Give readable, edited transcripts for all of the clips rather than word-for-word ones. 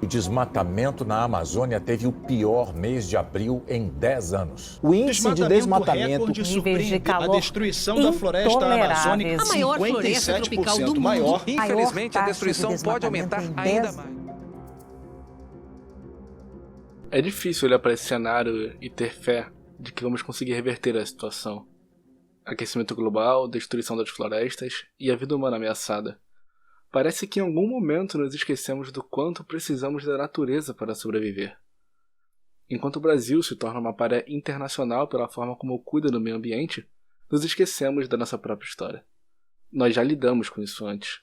O desmatamento na Amazônia teve o pior mês de abril em 10 anos. O índice de desmatamento, níveis de calor a destruição da floresta amazônica, a maior floresta tropical do mundo. Infelizmente, a destruição pode aumentar ainda mais. É difícil olhar para esse cenário e ter fé de que vamos conseguir reverter a situação. Aquecimento global, destruição das florestas e a vida humana ameaçada. Parece que em algum momento nos esquecemos do quanto precisamos da natureza para sobreviver. Enquanto o Brasil se torna uma paré internacional pela forma como cuida do meio ambiente, nos esquecemos da nossa própria história. Nós já lidamos com isso antes.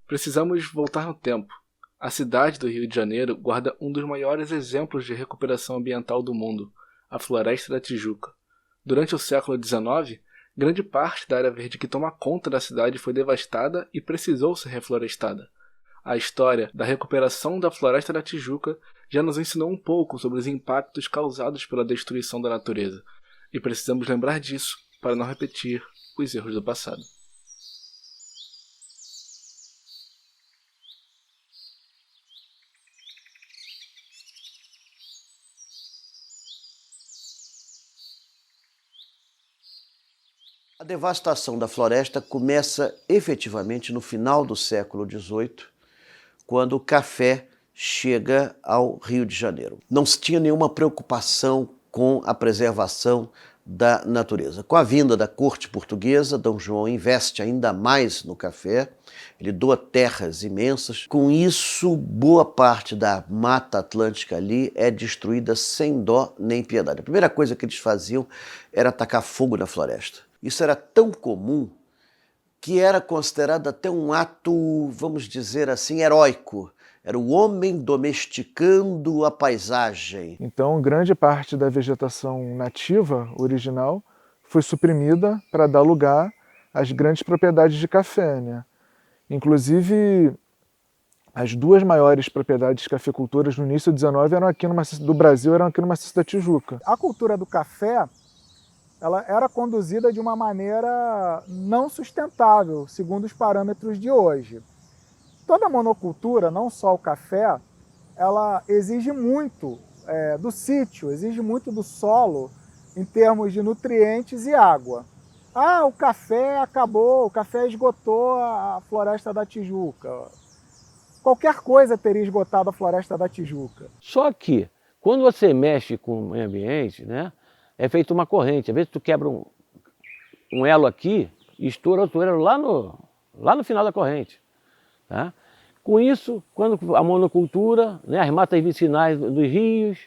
Precisamos voltar no tempo. A cidade do Rio de Janeiro guarda um dos maiores exemplos de recuperação ambiental do mundo, a Floresta da Tijuca. Durante o século XIX, grande parte da área verde que toma conta da cidade foi devastada e precisou ser reflorestada. A história da recuperação da Floresta da Tijuca já nos ensinou um pouco sobre os impactos causados pela destruição da natureza, e precisamos lembrar disso para não repetir os erros do passado. A devastação da floresta começa efetivamente no final do século XVIII, quando o café chega ao Rio de Janeiro. Não se tinha nenhuma preocupação com a preservação da natureza. Com a vinda da corte portuguesa, Dom João investe ainda mais no café, ele doa terras imensas. Com isso, boa parte da Mata Atlântica ali é destruída sem dó nem piedade. A primeira coisa que eles faziam era tacar fogo na floresta. Isso era tão comum que era considerado até um ato, vamos dizer assim, heróico. Era o homem domesticando a paisagem. Então, grande parte da vegetação nativa original foi suprimida para dar lugar às grandes propriedades de café, né? Inclusive, as duas maiores propriedades de cafeicultoras no início do 19 eram aqui do Brasil eram aqui no Maciço da Tijuca. A cultura do café ela era conduzida de uma maneira não sustentável, segundo os parâmetros de hoje. Toda monocultura, não só o café, ela exige muito do sítio, exige muito do solo em termos de nutrientes e água. Ah, o café acabou, o café esgotou a Floresta da Tijuca. Qualquer coisa teria esgotado a Floresta da Tijuca. Só que, quando você mexe com o meio ambiente, né, é feito uma corrente. Às vezes tu quebra um elo aqui e estoura outro elo lá no final da corrente. Tá? Com isso, quando a monocultura, né, as matas vicinais dos rios,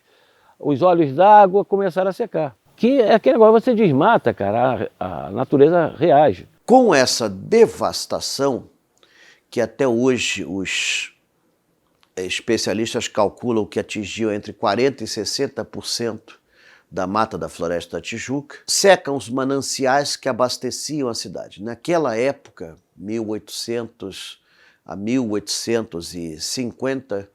os olhos d'água começaram a secar. Que é aquele negócio, você desmata, cara, a natureza reage. Com essa devastação, que até hoje os especialistas calculam que atingiu entre 40% e 60% da mata da Floresta da Tijuca, secam os mananciais que abasteciam a cidade. Naquela época, 1800 a 1850,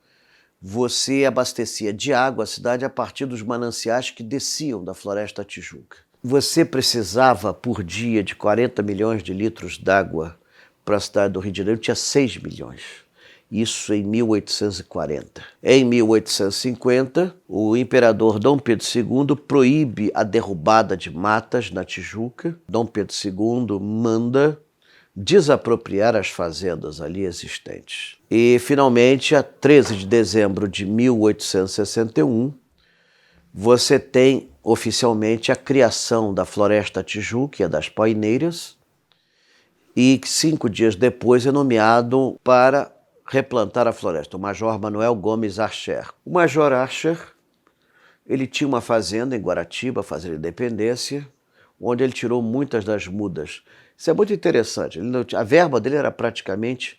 você abastecia de água a cidade a partir dos mananciais que desciam da Floresta da Tijuca. Você precisava por dia de 40 milhões de litros d'água para a cidade do Rio de Janeiro, tinha 6 milhões. Isso em 1840. Em 1850, o imperador Dom Pedro II proíbe a derrubada de matas na Tijuca. Dom Pedro II manda desapropriar as fazendas ali existentes. E, finalmente, a 13 de dezembro de 1861, você tem oficialmente a criação da Floresta da Tijuca e das Paineiras, e 5 dias depois é nomeado para replantar a floresta, o Major Manuel Gomes Archer. O Major Archer, ele tinha uma fazenda em Guaratiba, Fazenda Independência, onde ele tirou muitas das mudas. Isso é muito interessante, a verba dele era praticamente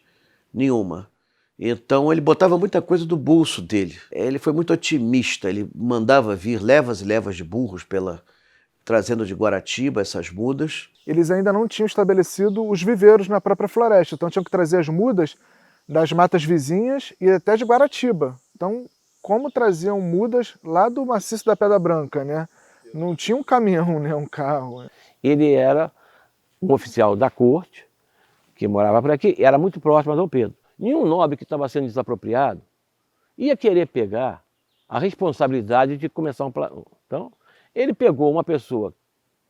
nenhuma. Então ele botava muita coisa do bolso dele. Ele foi muito otimista, ele mandava vir levas e levas de burros trazendo de Guaratiba essas mudas. Eles ainda não tinham estabelecido os viveiros na própria floresta, então tinham que trazer as mudas das matas vizinhas e até de Guaratiba. Então, como traziam mudas lá do Maciço da Pedra Branca, né? Não tinha um caminhão, né? Um carro. Ele era um oficial da corte, que morava por aqui, e era muito próximo a Dom Pedro. Nenhum nobre que estava sendo desapropriado ia querer pegar a responsabilidade de começar um plano. Então, ele pegou uma pessoa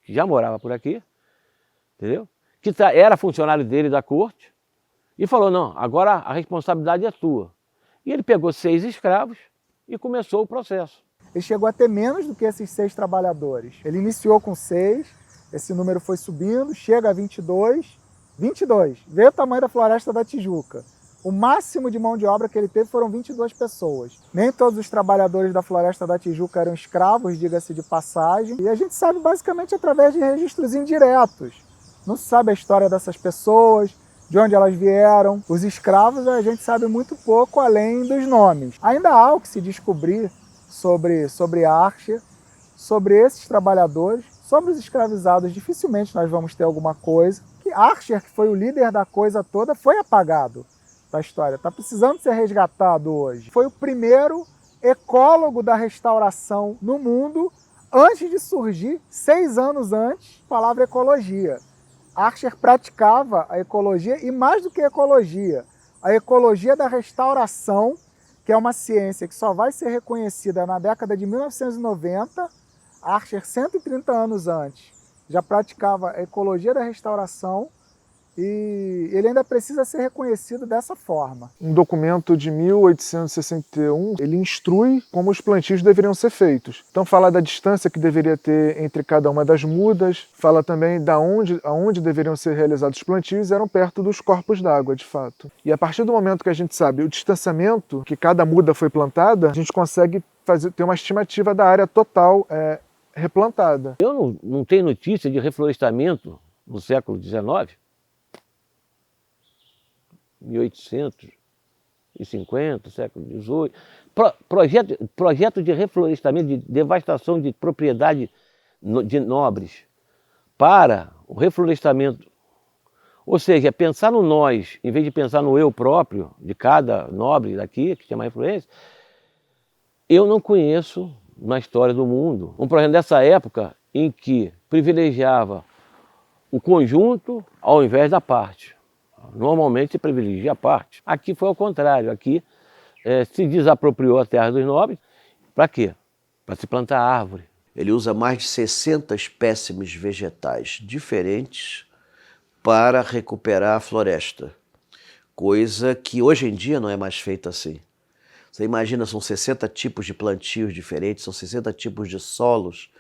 que já morava por aqui, entendeu? Que era funcionário dele da corte, e falou, não, agora a responsabilidade é tua. E ele pegou 6 escravos e começou o processo. Ele chegou a ter menos do que esses 6 trabalhadores. Ele iniciou com 6, esse número foi subindo, chega a 22. 22, vê o tamanho da Floresta da Tijuca. O máximo de mão de obra que ele teve foram 22 pessoas. Nem todos os trabalhadores da Floresta da Tijuca eram escravos, diga-se de passagem. E a gente sabe basicamente através de registros indiretos. Não se sabe a história dessas pessoas, de onde elas vieram. Os escravos a gente sabe muito pouco além dos nomes. Ainda há o que se descobrir sobre Archer, sobre esses trabalhadores, sobre os escravizados. Dificilmente nós vamos ter alguma coisa. Que Archer, que foi o líder da coisa toda, foi apagado da história. Está precisando ser resgatado hoje. Foi o primeiro ecólogo da restauração no mundo, antes de surgir, 6 anos antes, a palavra ecologia. Archer praticava a ecologia e, mais do que a ecologia da restauração, que é uma ciência que só vai ser reconhecida na década de 1990. Archer, 130 anos antes, já praticava a ecologia da restauração e ele ainda precisa ser reconhecido dessa forma. Um documento de 1861, ele instrui como os plantios deveriam ser feitos. Então fala da distância que deveria ter entre cada uma das mudas, fala também aonde deveriam ser realizados os plantios, eram perto dos corpos d'água, de fato. E a partir do momento que a gente sabe o distanciamento que cada muda foi plantada, a gente consegue ter uma estimativa da área total replantada. Eu não tenho notícia de reflorestamento no século XIX, 1850, século XVIII. Projeto de reflorestamento, de devastação de propriedade de nobres para o reflorestamento. Ou seja, pensar no nós, em vez de pensar no eu próprio, de cada nobre daqui, que tem mais influência, eu não conheço na história do mundo um projeto dessa época em que privilegiava o conjunto ao invés da parte. Normalmente se privilegia a parte. Aqui foi ao contrário, aqui se desapropriou a terra dos nobres. Para quê? Para se plantar árvore. Ele usa mais de 60 espécimes vegetais diferentes para recuperar a floresta, coisa que hoje em dia não é mais feita assim. Você imagina, são 60 tipos de plantios diferentes, são 60 tipos de solos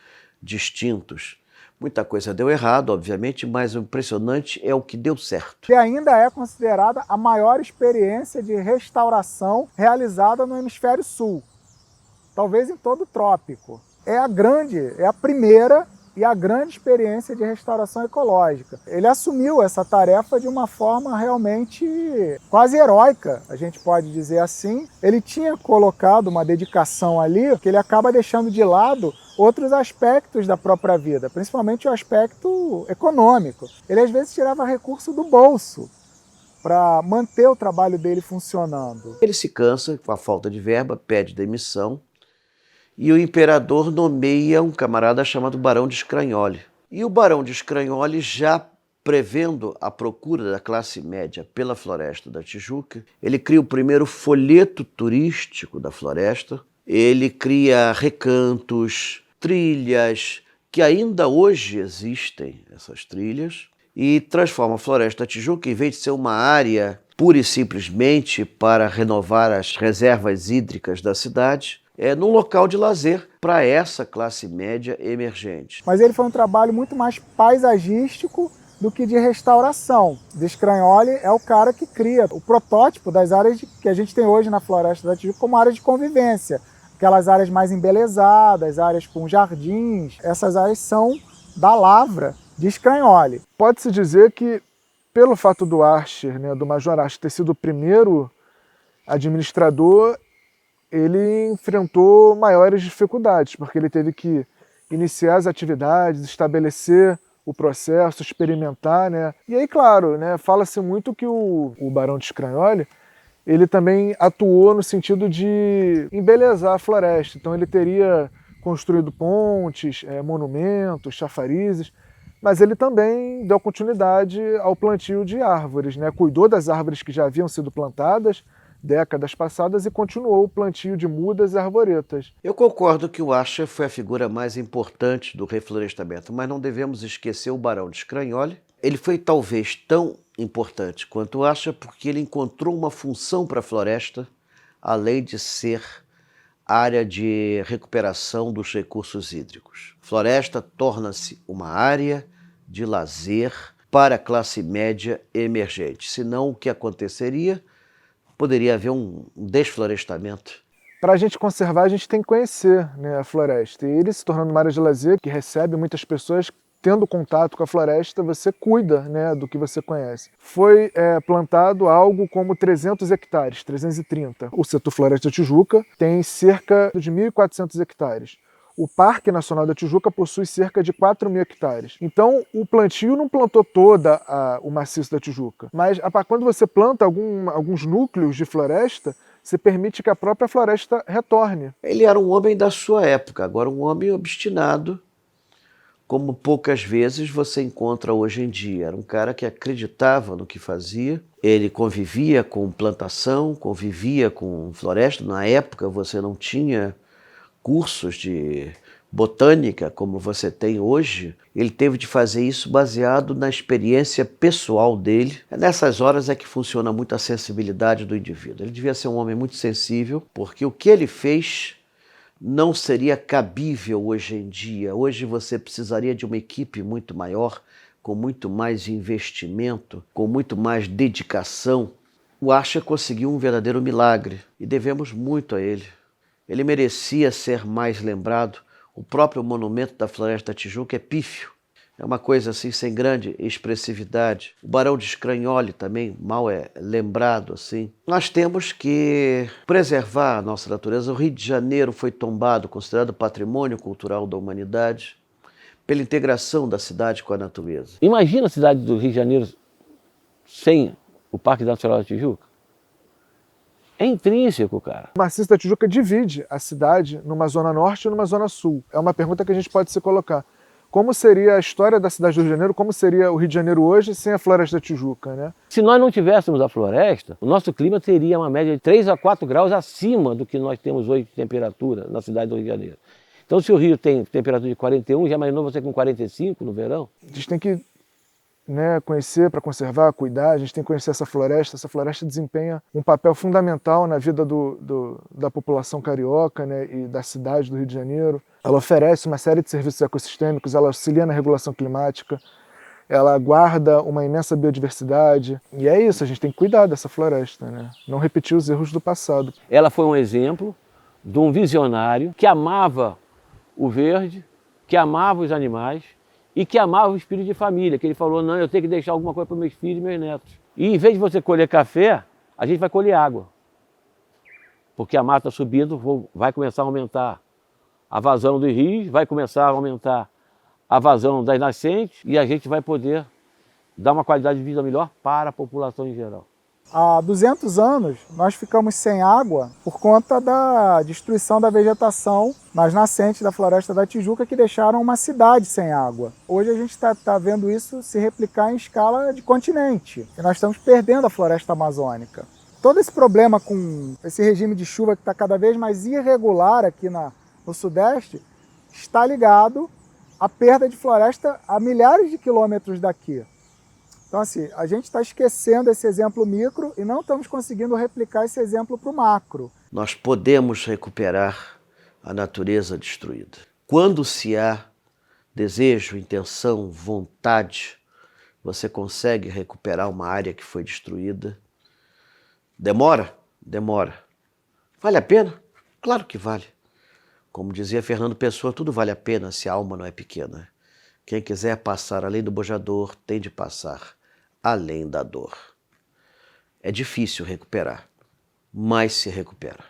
distintos. Muita coisa deu errado, obviamente, mas o impressionante é o que deu certo. E ainda é considerada a maior experiência de restauração realizada no hemisfério sul, talvez em todo o trópico. É a primeira e a grande experiência de restauração ecológica. Ele assumiu essa tarefa de uma forma realmente quase heróica, a gente pode dizer assim. Ele tinha colocado uma dedicação ali que ele acaba deixando de lado outros aspectos da própria vida, principalmente o aspecto econômico. Ele às vezes tirava recurso do bolso para manter o trabalho dele funcionando. Ele se cansa com a falta de verba, pede demissão, e o imperador nomeia um camarada chamado Barão de Scragnoli. E o Barão de Scragnoli, já prevendo a procura da classe média pela Floresta da Tijuca, ele cria o primeiro folheto turístico da floresta, ele cria recantos, trilhas, que ainda hoje existem, essas trilhas, e transforma a Floresta da Tijuca, em vez de ser uma área pura e simplesmente para renovar as reservas hídricas da cidade, num local de lazer para essa classe média emergente. Mas ele foi um trabalho muito mais paisagístico do que de restauração. De Scragnoli é o cara que cria o protótipo das áreas que a gente tem hoje na Floresta da Tijuca como áreas de convivência. Aquelas áreas mais embelezadas, áreas com jardins, essas áreas são da lavra de Scragnoli. Pode-se dizer que, pelo fato do Archer, do Major Archer, ter sido o primeiro administrador, ele enfrentou maiores dificuldades, porque ele teve que iniciar as atividades, estabelecer o processo, experimentar, E aí, claro, fala-se muito que o Barão de Scragnoli, ele também atuou no sentido de embelezar a floresta. Então ele teria construído pontes, monumentos, chafarizes, mas ele também deu continuidade ao plantio de árvores, né? Cuidou das árvores que já haviam sido plantadas décadas passadas e continuou o plantio de mudas e arvoretas. Eu concordo que o Acha foi a figura mais importante do reflorestamento, mas não devemos esquecer o Barão de Scragnoli. Ele foi talvez tão importante quanto o Acha porque ele encontrou uma função para a floresta, além de ser área de recuperação dos recursos hídricos. Floresta torna-se uma área de lazer para a classe média emergente. Senão, o que aconteceria? Poderia haver um desflorestamento. Para a gente conservar, a gente tem que conhecer, né, a floresta. E ele se tornando uma área de lazer que recebe muitas pessoas, tendo contato com a floresta, você cuida, né, do que você conhece. Foi plantado algo como 300 hectares, 330. O setor Floresta da Tijuca tem cerca de 1.400 hectares. O Parque Nacional da Tijuca possui cerca de 4.000 hectares. Então, o plantio não plantou toda o maciço da Tijuca, mas quando você planta alguns núcleos de floresta, você permite que a própria floresta retorne. Ele era um homem da sua época, agora um homem obstinado, como poucas vezes você encontra hoje em dia. Era um cara que acreditava no que fazia, ele convivia com plantação, convivia com floresta. Na época você não tinha cursos de botânica como você tem hoje. Ele teve de fazer isso baseado na experiência pessoal dele. Nessas horas é que funciona muito a sensibilidade do indivíduo. Ele devia ser um homem muito sensível, porque o que ele fez não seria cabível hoje em dia. Hoje você precisaria de uma equipe muito maior, com muito mais investimento, com muito mais dedicação. O Acha conseguiu um verdadeiro milagre e devemos muito a ele. Ele merecia ser mais lembrado. O próprio monumento da Floresta da Tijuca é pífio. É uma coisa assim sem grande expressividade. O Barão de Scragnoli também mal é lembrado assim. Nós temos que preservar a nossa natureza. O Rio de Janeiro foi tombado, considerado patrimônio cultural da humanidade, pela integração da cidade com a natureza. Imagina a cidade do Rio de Janeiro sem o Parque Nacional da Tijuca. É intrínseco, cara. O maciço da Tijuca divide a cidade numa zona norte e numa zona sul. É uma pergunta que a gente pode se colocar. Como seria a história da cidade do Rio de Janeiro, como seria o Rio de Janeiro hoje sem a Floresta da Tijuca, né? Se nós não tivéssemos a floresta, o nosso clima teria uma média de 3 a 4 graus acima do que nós temos hoje de temperatura na cidade do Rio de Janeiro. Então, se o Rio tem temperatura de 41, já imaginou você com 45 no verão? A gente tem que, né, conhecer para conservar, cuidar, a gente tem que conhecer essa floresta desempenha um papel fundamental na vida da população carioca, né, e da cidade do Rio de Janeiro. Ela oferece uma série de serviços ecossistêmicos, ela auxilia na regulação climática, ela guarda uma imensa biodiversidade, e é isso, a gente tem que cuidar dessa floresta, né, não repetir os erros do passado. Ela foi um exemplo de um visionário que amava o verde, que amava os animais, e que amava o espírito de família, que ele falou, não, eu tenho que deixar alguma coisa para meus filhos e meus netos. E em vez de você colher café, a gente vai colher água. Porque a mata subindo vai começar a aumentar a vazão dos rios, vai começar a aumentar a vazão das nascentes e a gente vai poder dar uma qualidade de vida melhor para a população em geral. Há 200 anos, nós ficamos sem água por conta da destruição da vegetação nas nascentes da Floresta da Tijuca, que deixaram uma cidade sem água. Hoje a gente está vendo isso se replicar em escala de continente. E nós estamos perdendo a floresta amazônica. Todo esse problema com esse regime de chuva que está cada vez mais irregular aqui no Sudeste está ligado à perda de floresta a milhares de quilômetros daqui. Então, assim, a gente está esquecendo esse exemplo micro e não estamos conseguindo replicar esse exemplo para o macro. Nós podemos recuperar a natureza destruída. Quando se há desejo, intenção, vontade, você consegue recuperar uma área que foi destruída. Demora? Demora. Vale a pena? Claro que vale. Como dizia Fernando Pessoa, tudo vale a pena se a alma não é pequena. Quem quiser passar além do bojador tem de passar além da dor. É difícil recuperar, mas se recupera.